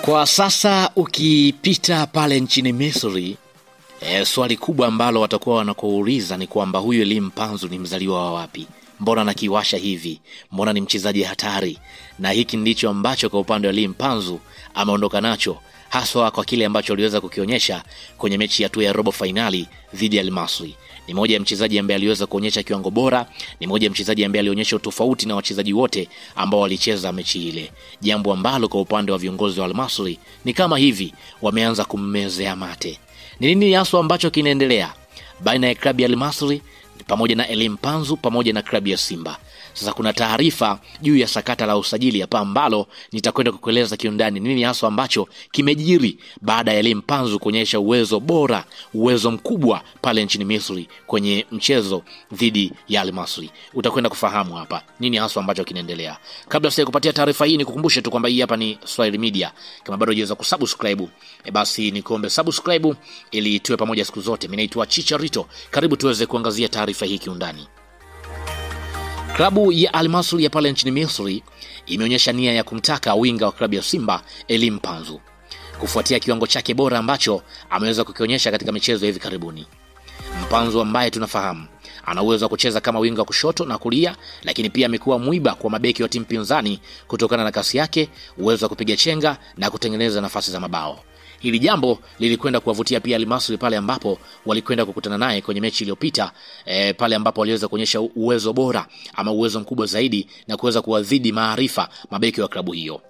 Kwa sasa ukipita pale nchini Misri, swali kubwa ambalo watakuwa wanakuuliza ni kwamba huyu Elie Mpanzu ni mzaliwa wa wapi? Mbona anakiwasha hivi? Mbona ni mchezaji hatari? Na hiki ndicho ambacho kwa upande wa Elie Mpanzu ameondoka nacho, haswa kwa kile ambacho aliweza kukionyesha kwenye mechi ya tu ya robo finali dhidi ya Al Masry. Ni moja ya mchezaji ambaye aliweza kuonyesha kiwango bora, ni moja ya mchezaji ambaye alionyesha tofauti na wachezaji wote ambao walicheza mechi ile. Jambo ambalo kwa upande wa viongozi wa Al Masry ni kama hivi wameanza kummezea mate. Ni nini hasa ambacho kinaendelea baina ya klabu ya Al Masry pamoja na Elie Mpanzu pamoja na klabu ya Simba? Sasa kuna taarifa juu ya sakata la usajili hapa ambalo nitakwenda kukueleza kiundani nini hasa ambacho kimejiri baada ya Elie Mpanzu kuonyesha uwezo bora, uwezo mkubwa pale nchini Misri kwenye mchezo dhidi ya Al Masry. Utakwenda kufahamu hapa nini hasa ambacho kinaendelea. Kabla sija kupatia taarifa hii, nikukumbushe tu kwamba hii hapa ni Swahili Media. Kama bado hujaweza kusubscribe, basi nikuombe subscribe ili tuwe pamoja siku zote. Mimi naitwa Chicharito. Karibu tuweze kuangazia taarifa hii kiundani. Klabu ya Al Masry ya pale nchini Misri imeonyesha nia ya kumtaka winga wa klabu ya Simba Elie Mpanzu kufuatia kiwango chake bora ambacho ameweza kukionyesha katika michezo hivi karibuni. Mpanzu ambaye tunafahamu ana uwezo wa kucheza kama winga wa kushoto na kulia, lakini pia amekuwa mwiba kwa mabeki wa timu pinzani kutokana na kasi yake, uwezo wa kupiga chenga na kutengeneza nafasi za mabao. Hili jambo lilikwenda kuwavutia pia Al Masry pale ambapo walikwenda kukutana naye kwenye mechi iliyopita, pale ambapo waliweza kuonyesha uwezo bora ama uwezo mkubwa zaidi na kuweza kuwadhidi maarifa mabeki wa klabu hiyo.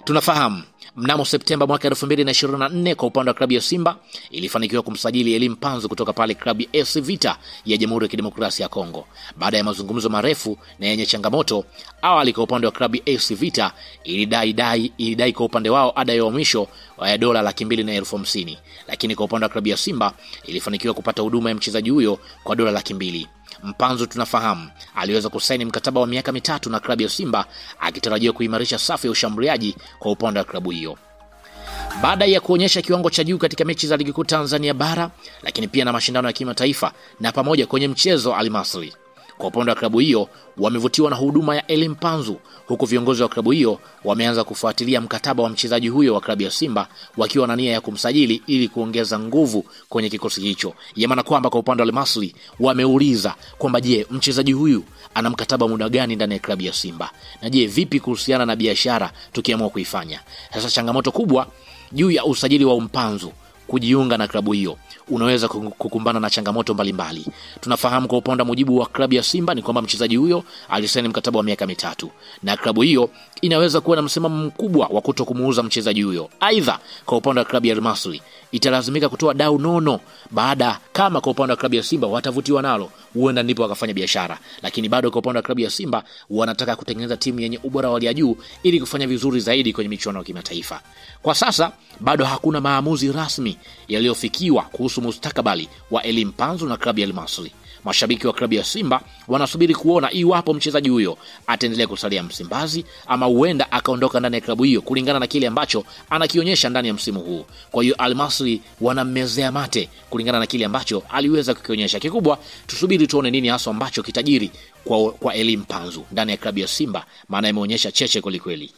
Tunafahamu mnamo Septemba mwaka 2024 kwa upande wa klabu ya Simba ilifanikiwa kumsajili Elie Mpanzu kutoka pale klabu ya AS Vita ya Jamhuri ya Kidemokrasia ya Kongo. Baada ya mazungumzo marefu na yenye changamoto, awali kwa upande wa klabu ya AS Vita ilidai kwa upande wao ada ya mwisho ya dola 250,000, lakini kwa upande wa klabu ya Simba ilifanikiwa kupata huduma ya mchezaji huyo kwa dola 200,000. Mpanzu tunafahamu aliweza kusaini mkataba wa miaka 3 na klabu ya Simba akitarajiwa kuimarisha safu ya ushambuliaji kwa upande wa klabu hiyo. Baada ya kuonyesha kiwango cha juu katika mechi za ligi kuu Tanzania bara, lakini pia na mashindano ya kimataifa na pamoja kwenye mchezo Al Masry, kwa upande wa klabu hiyo wamevutiwa na huduma ya Elie Mpanzu, huku viongozi wa klabu hiyo wameanza kufuatilia mkataba wa mchezaji huyo wa klabu ya Simba wakiwa na nia ya kumsajili ili kuongeza nguvu kwenye kikosi hicho. Yamaana kwamba kwa upande wa Al Masry wameuliza kwamba je, mchezaji huyu ana mkataba muda gani ndani ya klabu ya Simba? Na je, vipi kuhusiana na biashara tukiamua kuifanya? Sasa changamoto kubwa juu ya usajili wa Mpanzu kujiunga na klabu hiyo unaweza kukumbana na changamoto mbalimbali. Tunafahamu kwa upande mujibu wa klabu ya Simba ni kwamba mchezaji huyo alisaini mkataba wa miaka 3 na klabu hiyo inaweza kuwa na msimamo mkubwa wa kutokumuuza mchezaji huyo. Aidha, kwa upande wa klabu ya Al Masry italazimika kutoa dau nono baada kama kwa upande wa klabu ya Simba watavutiwa nalo, huenda ndipo wakafanya biashara. Lakini bado kwa upande wa klabu ya Simba wanataka kutengeneza timu yenye ubora wa hali ya juu ili kufanya vizuri zaidi kwenye michuano ya kimataifa. Kwa sasa bado hakuna maamuzi rasmi yaliyofikiwa kuhusu mustakabali wa Elie Mpanzu na klabu ya Al Masry. Mashabiki wa klabu ya Simba wanasubiri kuona iwapo mchezaji huyo ataendelea kusalia Msimbazi ama huenda akaondoka ndani ya klabu hiyo kulingana na kile ambacho anakionyesha ndani ya msimu huu. Kwa hiyo Al Masry wanammezea mate kulingana na kile ambacho aliweza kukionyesha. Kikubwa tusubiri tuone nini hasa ambacho kitajiri kwa Elie Mpanzu ndani ya klabu ya Simba, maana imeonyesha cheche kweli kweli.